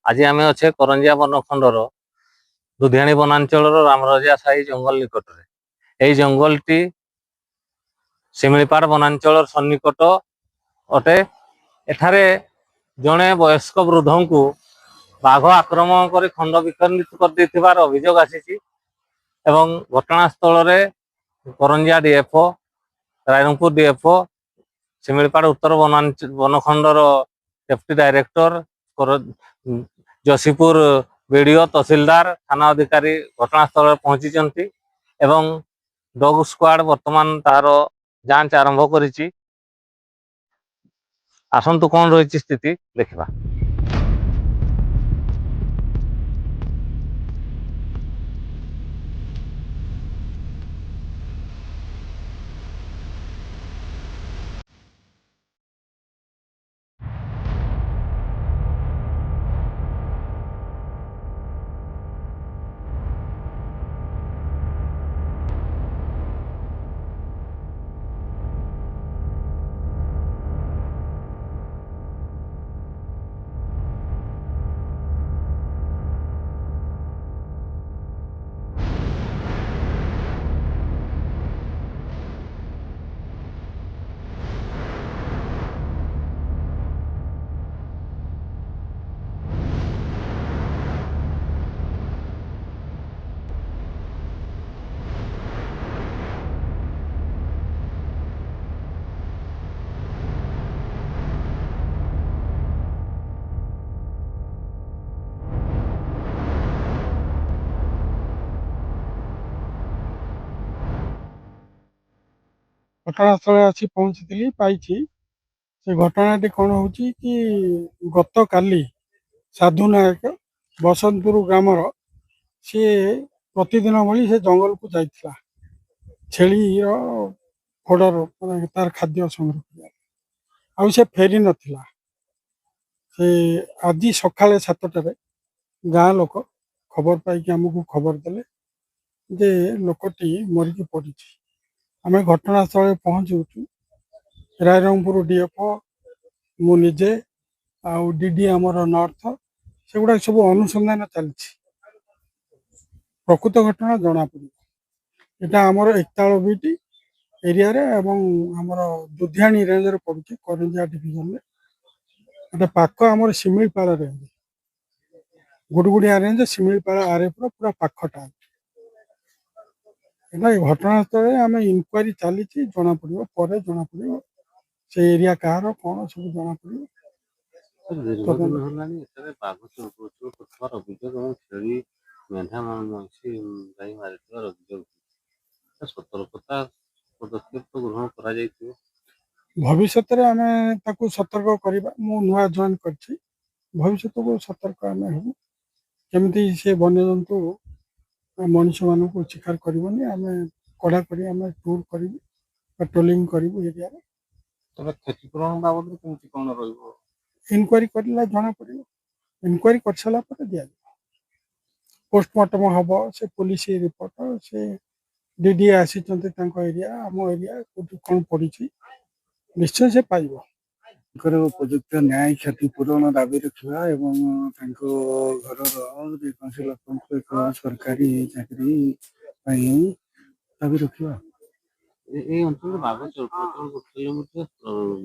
आज आम अच्छे करंजिया बनखंडर दुधियाणी वनांचल रामरजा साई जंगल निकट में यही जंगल टी शिमिलीपाड़ वनांचल सन्निकट अटे। एठारे जड़े वयस्क वृद्ध को बाघ आक्रमण कर खंड विखंडित कर अभियोग आसी घटनास्थल करंजिया डीएफओ रायरंगपुर डीएफओ शिमिलीपाड़ उत्तर वनखंडर डेप्यूटी डायरेक्टर जशीपुर बीडीओ तहसीलदार थाना अधिकारी घटनास्थल पहुंची एवं डॉग स्क्वाड वर्तमान तार जांच आरंभ करिछि। आसंतु कौन रही स्थिति देखा। घटनास्थल आसी पहुंची पाई से घटनाटी कौन हो कि गत काली साधु नायक बसंतपुर ग्रामर सी प्रतिदिन भाई से जंगल को जाइथिला छेली फोडर तार खाद्य संग्रह आ से फेरी नथिला। से आज सकाଳେ 7टारे गाँ लोक खबर पाई आमको खबर देले जे लोकटी मरिकी पड़ी। आम घटनास्थल पहुँचू रायरंगपुर डीएफओ मु निजे आउ डीडी आमर नॉर्थ से गुड़ा सब अनुसंधान चलती प्रकृत घटना जना पड़ा। यहाँ आमर एकताल बीटी एरिया रे एवं आमर दुधियाणी रेंज रे पड़ुछि करंजिया डिविजन रे पाख आमर शिमिलीपाड़ रेंज गुड़गुड़िया रेंज शिमिलीपाड़ आरएफ पूरा पाखटा घटनास्थल आम इनक्वारी चली जना पड़ जना पड़ से एरिया कहार कौन सब जना पड़। भविष्य आम सतर्क करवा मु नुआ जॉइन कर भविष्य को सतर्क आम हूँ केमी से वन्यजंतु मनुष्य मान को शिकार करनी आम कड़ा कर टूर कर पेट्रोलिंग करूँ एरिया क्षतिपूरण बाबद कौन इनक्वारी कर जना पड़ इनक्वारी कर सारा दि पोस्टमार्टम हम से पुलिस रिपोर्ट से डीडी आसी एरिया आम एरिया कौन पड़ी निश्चय से पाइब उपयुक्त न्याय क्षतिपूरण दाबी रखा एवं घर जेकोसी लोक एक सरकारी चाकरी दाबी रखा। अंचल बाघ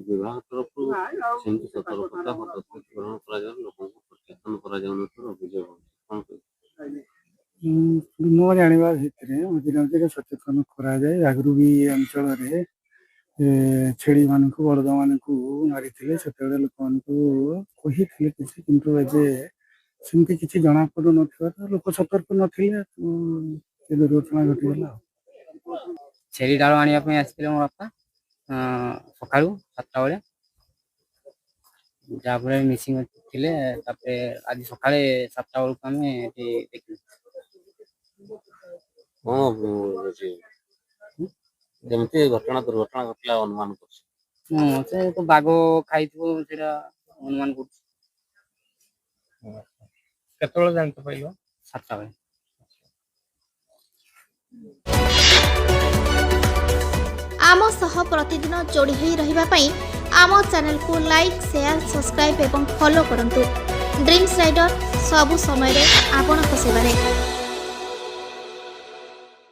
विभाग तरफ सतर्कता पदक्षेप ग्रहण मो जानवा मझे मझे सचेतन कराए आगु भी अंचल छेड़ी मान बलद मान मारी से लोक कही सेमती किसी जना पड़ न लोक सतर्क नथिले दुर्घटना घटीगला। छेली डाल आने आसते मोर बापा सका 7टा बेले जहाँफल मिसिंग थे आज सका 7टा बेलू आम देखी जमती घटना दुर्घटना घटला अनुमान कर तो बाघ खाई अनुमान कर जानते पाइल 7टा बेले। आम सह प्रतिदिन जोड़ी होई रहिबा पई आम चैनल को लाइक शेयर सब्सक्राइब एवं फॉलो करंतु। ଡ୍ରିମ୍ସ ରାଇଡର ସବୁ ସମୟରେ ଆପଣଙ୍କ ସେବାରେ।